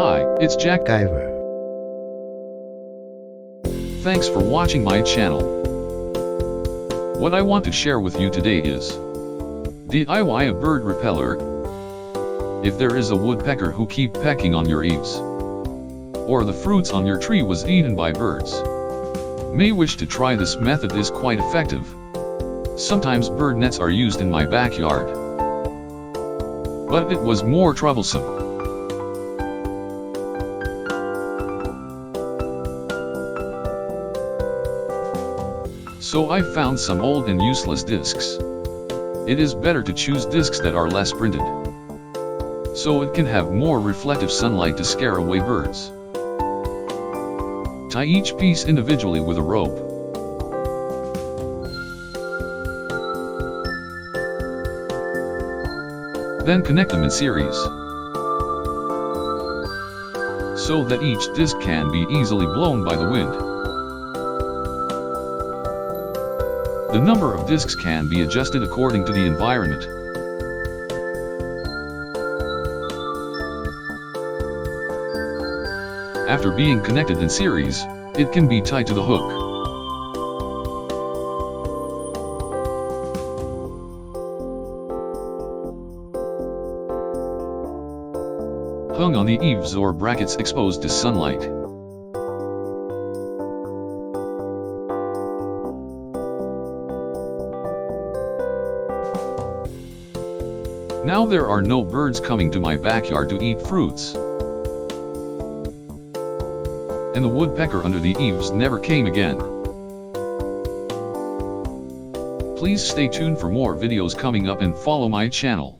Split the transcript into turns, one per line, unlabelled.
Hi, it's Jack
Diver.
Thanks for watching my channel. What I want to share with you today is DIY a bird repeller. If there is a woodpecker who keep pecking on your eaves, or the fruits on your tree was eaten by birds, may wish to try this method is quite effective. Sometimes bird nets are used in my backyard, but it was more troublesome. So I found some old and useless discs. It is better to choose discs that are less printed, so it can have more reflective sunlight to scare away birds. Tie each piece individually with a rope. Then connect them in series, so that each disc can be easily blown by the wind. The number of discs can be adjusted according to the environment. After being connected in series, it can be tied to the hook. Hung on the eaves or brackets exposed to sunlight. Now there are no birds coming to my backyard to eat fruits, and the woodpecker under the eaves never came again. Please stay tuned for more videos coming up and follow my channel.